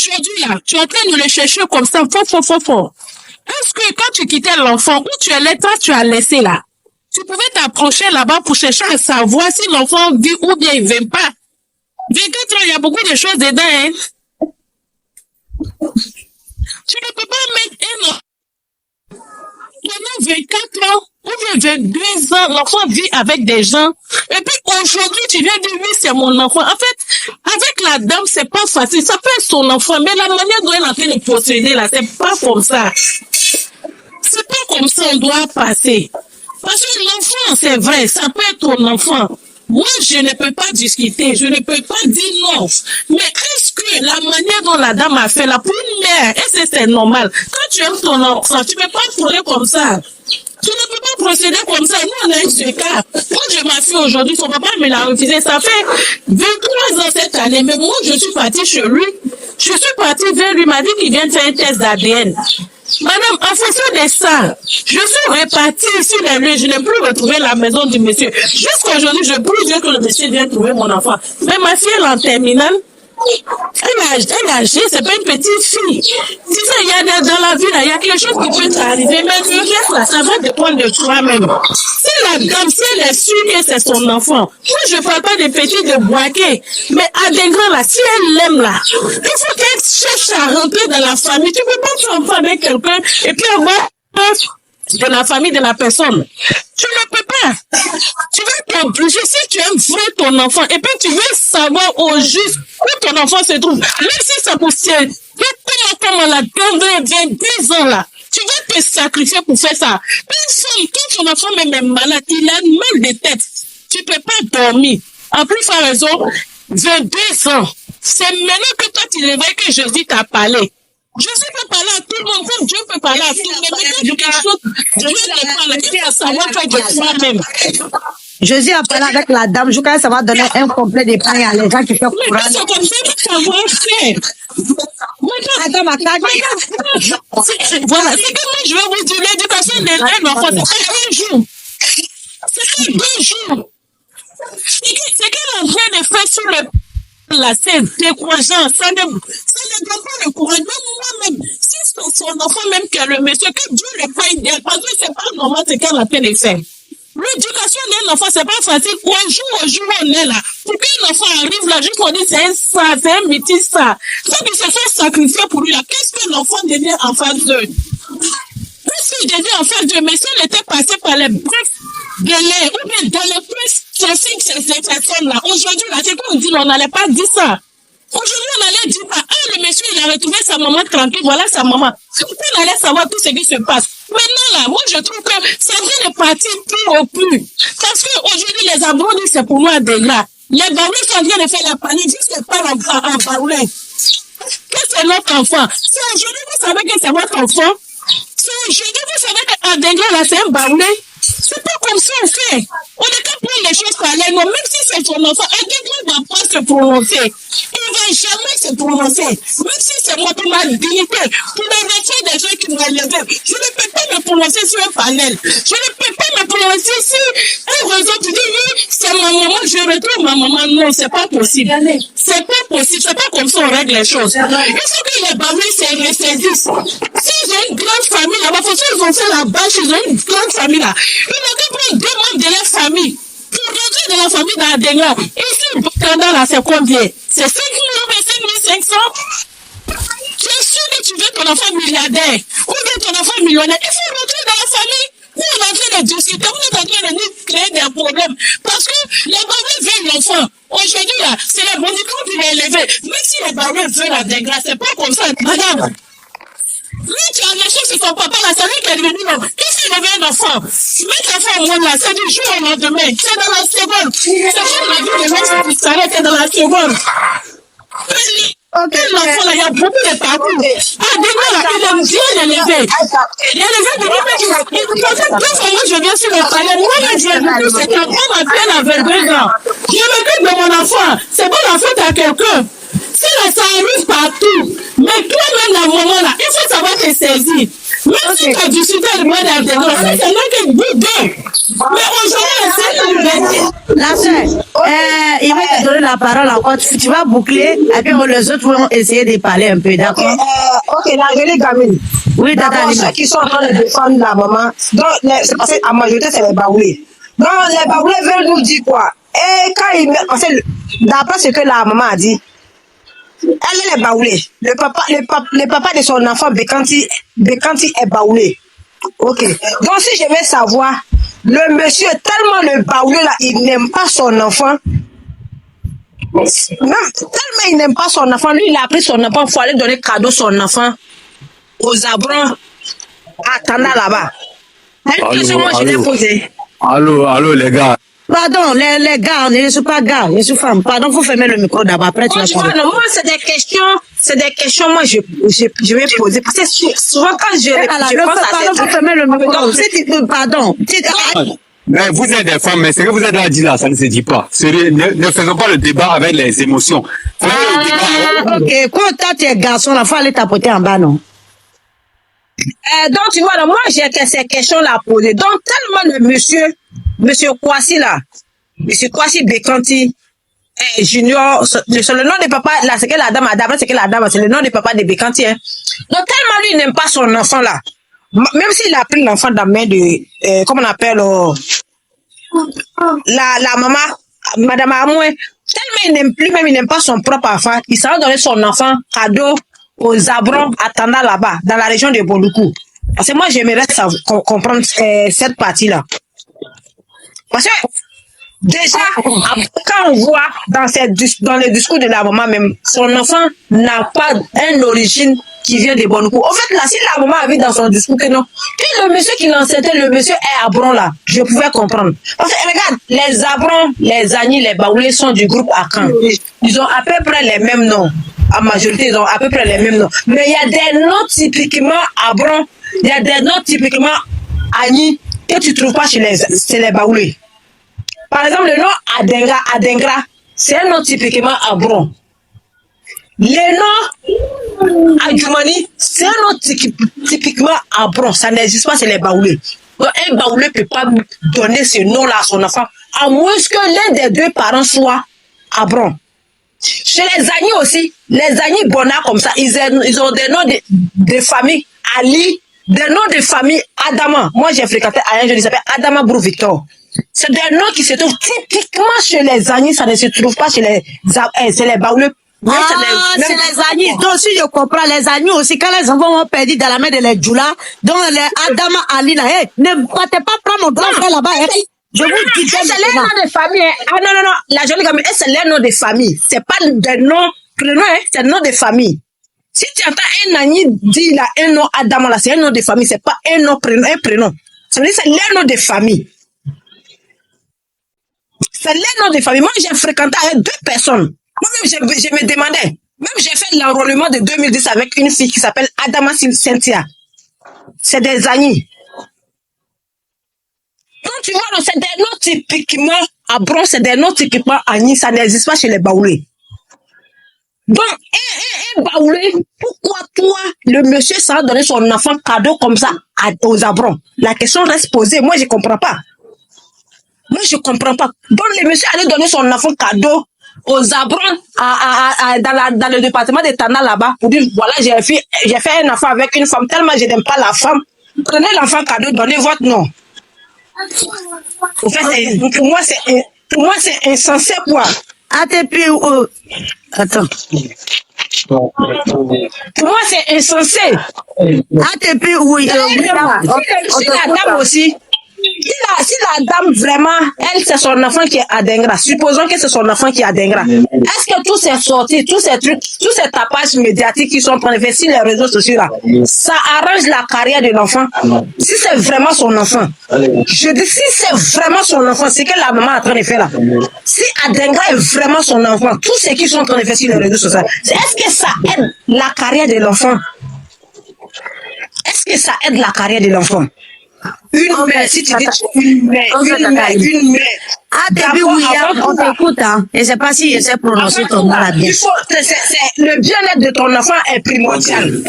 aujourd'hui, là, tu es en train de le chercher comme ça, fort. Est-ce que quand tu quittais l'enfant, où tu allais, toi, tu as laissé là, tu pouvais t'approcher là-bas pour chercher à savoir si l'enfant vit ou bien il ne vient pas. 24 ans, il y a beaucoup de choses dedans, hein. Tu ne peux pas mettre un enfant pendant 24 ans ou bien 22 ans, l'enfant vit avec des gens. Et puis aujourd'hui, tu viens de dire, oui, c'est mon enfant. En fait, avec la dame, c'est pas facile. Ça peut être son enfant, mais la manière dont elle est en train de procéder là, c'est pas comme ça. C'est pas comme ça on doit passer. Parce que l'enfant, c'est vrai, ça peut être ton enfant. Moi, je ne peux pas discuter, je ne peux pas dire non. Mais est-ce que la manière dont la dame a fait là, pour une mère, est-ce que c'est normal? Quand tu aimes ton enfant, tu ne peux pas procéder comme ça. Tu ne peux pas procéder comme ça. Nous, on a eu ce cas. Moi, je m'assieds aujourd'hui, son papa me l'a refusé. Ça fait 23 ans cette année. Mais moi, je suis partie chez lui. Je suis partie vers lui, il m'a dit qu'il vient de faire un test d'ADN. Madame, en fonction de ça, je suis repartie sur les lieux, je n'ai plus retrouvé la maison du monsieur. Jusqu'aujourd'hui, je prie Dieu que le monsieur vienne trouver mon enfant. Mais ma fille, elle est en terminale. Elle est âgée, c'est pas une petite fille. Tu sais, il y a dans la vie, il y a quelque chose qui peut t'arriver, mais le reste, là, ça va dépendre de toi-même. Si la dame, si elle est sûre que c'est son enfant, moi, je ne parle pas de petits de boaquet, mais à des grands, là, si elle l'aime, là, il faut qu'elle cherche à rentrer dans la famille. Tu ne peux pas faire enfant avec quelqu'un et puis avoir de la famille de la personne. Tu ne peux pas. Tu vas t'obliger, si tu aimes vraiment ton enfant, et puis tu veux savoir au juste où ton enfant se trouve, même si ça poussière, comment la dame vient 10 ans là, tu vas te sacrifier pour faire ça. Une femme, quand ton enfant même est malade, il a mal de tête, tu ne peux pas dormir. En plus, à raison, 22 ans. C'est maintenant que toi, tu réveilles que Jésus t'a parlé. Je ne sais pas parler à tout le monde, comme Dieu peut parler à tout le monde, mais quand quelque chose, Dieu te parle, il faut savoir faire de toi-même. Jésus a parlé avec la dame, je crois que ça va donner un complet d'épargne à les gens qui font courant. Mais c'est comme ça qu'il faut savoir faire. Attends, ma tag. Voilà, c'est que moi, je vais vous dire, l'éducation d'un enfant, c'est pas un jour. C'est pas 2 jours. C'est qu'elle est en train de faire sur le là, c'est décourageant, ça ne donne pas le courage. Même moi-même, si c'est son enfant même que le monsieur, que Dieu le paye bien, parce que c'est pas normal ce qu'elle a fait de faire. L'éducation d'un enfant, c'est pas facile. Au jour, on est là. Pour qu'un enfant arrive là, juste on dit c'est un ça, c'est un métis ça. Ça qu'il se fait sacrifier pour lui là. Qu'est-ce que l'enfant devient en face d'eux? Qu'est-ce qu'il devient en face d'eux? Mais si on était passé par les brefs délais, ou bien dans les plus classiques, ces personnes-là, aujourd'hui, là, c'est comme on dit, on n'allait pas dire ça. Aujourd'hui, on allait dire, le monsieur, il a retrouvé sa maman tranquille, voilà sa maman. On allait savoir tout ce qui se passe. Maintenant, là, moi, je trouve que ça vient de partir plus au plus. Parce qu'aujourd'hui, les abonnés, c'est pour moi des gars. Les baroulés sont en train de faire la panique, juste pas en baroulé. Que c'est notre enfant. Si aujourd'hui, vous savez que c'est votre enfant, si aujourd'hui, vous savez qu'un dégât, là, c'est un baroulé, c'est pas comme ça on fait. On est qu'à prendre les choses par l'air. Même si c'est ton enfant, un dégât ne va pas se prononcer. Il ne va jamais se prononcer. Même si c'est moi pour ma dignité, pour le respect des gens qui m'ont élevé, je ne peux pas me prononcer sur un panel. Je ne peux pas me prononcer sur un réseau. Tu dis, oui, c'est ma maman, je retrouve ma maman. Non, c'est pas possible. C'est pas possible. C'est pas comme ça on règle les choses. Il faut que les babés se ressaisissent. S'ils ont une grande famille là-bas, faut qu'ils ont fait la bâche, ils ont une grande famille là. Ils n'ont qu'à prendre 2 membres de leur famille pour rentrer dans la famille dans la dernière. Ici, le Canada là, c'est combien? C'est 5 500. Tu es sûr que tu veux ton enfant milliardaire ou bien ton enfant millionnaire? Il faut rentrer dans la famille. Nous, on est en train de discuter, on est en train de nous créer des problèmes. Parce que les parents veulent l'enfant. Aujourd'hui, là, c'est la bonne qui est élevée. Même si les parents veulent la dégrâce, c'est pas comme ça. Madame, lui, tu as lâché sur son papa, là, c'est lui qui est devenu l'homme. Qu'est-ce qu'il devient un enfant? Mettre l'enfant au monde, là, c'est du jour au lendemain. C'est dans la seconde. C'est comme la vie des mecs qui s'arrêtent dans la seconde. L'enfant, là, il y a beaucoup de parcours. Déjà, là, il est bien élevé. Il est élevé de lui-même. Il pensait que moi, je viens sur le palais. Moi, je veux c'est qu'un homme à peine à 22 ans. Je m'occupe de mon enfant. C'est bon la faute à quelqu'un. Si là, ça arrive partout, mais toi-même, la maman, là, il faut savoir te saisir. Même si tu as du soutien de moi dans tes doigts, c'est là que bout d'eux. Mais aujourd'hui, c'est une liberté. La soeur, il va te donner la parole encore. Tu vas boucler et puis les autres vont essayer de parler un peu, d'accord? Ok, la jolie gamine. Oui, d'abord, ceux qui sont en train de défendre la maman, c'est parce qu'à majorité, c'est les baoulés. Donc, les baoulés veulent nous dire quoi? Et quand ils mettent, parce que d'après ce que la maman a dit, elle est baoulée. Le papa de son enfant, Bekanti est baoulé. Ok. Donc, si je veux savoir, le monsieur, tellement le baoulé là, il n'aime pas son enfant. Même tellement il n'aime pas son enfant, lui, il a pris son enfant, il faut aller donner cadeau son enfant aux abrons attendant là-bas. Moi, je l'ai posé. Allô, les gars. Pardon, les gars, je ne suis pas gars, je suis femme. Pardon, vous fermez le micro d'abord, après tu vas parler. Non, moi, c'est des questions, moi, je vais poser. Parce que souvent, quand je pense à pardon, vous fermez le micro. Pardon. Mais vous êtes des femmes, mais ce que vous êtes là dit là, ça ne se dit pas. Ne faisons pas le débat avec les émotions. Ok, quand toi tu es garçon, il faut aller tapoter en bas, non? Donc, tu vois, moi, j'ai ces questions-là à poser. Donc, tellement le monsieur Kwasi là, monsieur Kwasi Bekanti, Junior, c'est le nom de papa, là, c'est que la dame, d'après c'est que la dame, c'est le nom de papa de Bekanti, hein. Donc, tellement lui, il n'aime pas son enfant là. Même s'il a pris l'enfant dans la main de, comment on appelle, la maman, madame Amoué, tellement il n'aime plus, même il n'aime pas son propre enfant, il s'en va donner son enfant cadeau aux abrons attendant là-bas, dans la région de Boluku. Parce que moi, j'aimerais comprendre cette partie-là. Parce que, déjà, quand on voit dans le discours de la maman même, son enfant n'a pas une origine qui vient de Boluku. En fait, là, si la maman avait dans son discours que non, puis le monsieur qui l'enseignait, le monsieur est abron là, je pouvais comprendre. Parce que, regarde, les abrons, les agnis, les baoulés sont du groupe Akan. Ils ont à peu près les mêmes noms. En majorité, ils ont à peu près les mêmes noms. Mais il y a des noms typiquement abrons, il y a des noms typiquement agnis que tu ne trouves pas chez les baoulés. Par exemple, le nom Adengra, c'est un nom typiquement abron. Le nom Adjoumani, c'est un nom typiquement abron. Ça n'existe pas chez les baoulés. Donc, un baoulé ne peut pas donner ce nom-là à son enfant, à moins que l'un des deux parents soit abron. Chez les agnis aussi, les agnis Bona comme ça, ils ont des noms de famille Ali, des noms de famille Adama. Moi, j'ai fréquenté un jeune qui s'appelle Adama Brou Victor. C'est des noms qui se trouvent typiquement chez les agnis, ça ne se trouve pas chez les baoulés. C'est les agnis. Donc, si je comprends, les agnis aussi, quand les enfants ont perdu dans la main de les djoula, donc les Adama Ali, là, ne partez pas prendre mon grand frère là-bas, je vous dis que c'est les noms de famille. Ah non, la jolie gamine, c'est les noms de famille. C'est pas des noms, prénoms, c'est des noms de famille. Si tu entends un agni dire là, un nom Adama là, c'est un nom de famille, c'est pas un nom, un prénom. Ça veut dire c'est les noms de famille. C'est les noms de famille. Moi, j'ai fréquenté avec deux personnes. Moi-même, je me demandais. Même j'ai fait l'enrôlement de 2010 avec une fille qui s'appelle Adama Cynthia. C'est des agnis. Donc, tu vois, c'est des noms typiquement abron, c'est des noms typiquement agnis, ça n'existe pas chez les baoulés. Donc, un baoulé, pourquoi toi, le monsieur, ça a donné son enfant cadeau comme ça aux abrons? La question reste posée. Moi, je ne comprends pas. Moi, je ne comprends pas. Donc, le monsieur allait donner son enfant cadeau aux abrons dans le département de Tana là-bas pour dire, voilà, j'ai fait un enfant avec une femme, tellement je n'aime pas la femme. Prenez l'enfant cadeau, donnez votre nom. En fait, pour moi, c'est insensé, quoi. Attends. Pour moi, c'est insensé. Oui. Si la dame aussi, si la dame vraiment, elle, c'est son enfant qui est Adengra, supposons que c'est son enfant qui est Adengra, est-ce que tous ces sorties, tous ces trucs, tous ces tapages médiatiques qui sont en train de faire sur les réseaux sociaux là, ça arrange la carrière de l'enfant? Si c'est vraiment son enfant, je dis si c'est vraiment son enfant, c'est que la maman est en train de faire là. Si Adengra est vraiment son enfant, tous ceux qui sont en train de faire sur les réseaux sociaux, est-ce que ça aide la carrière de l'enfant? Est-ce que ça aide la carrière de l'enfant? Une mère, si tu dis une mère. Ah, début, oui, on t'écoute, hein. Et c'est pas si je sais prononcer ton nom là bien. Le bien-être de ton enfant est primordial.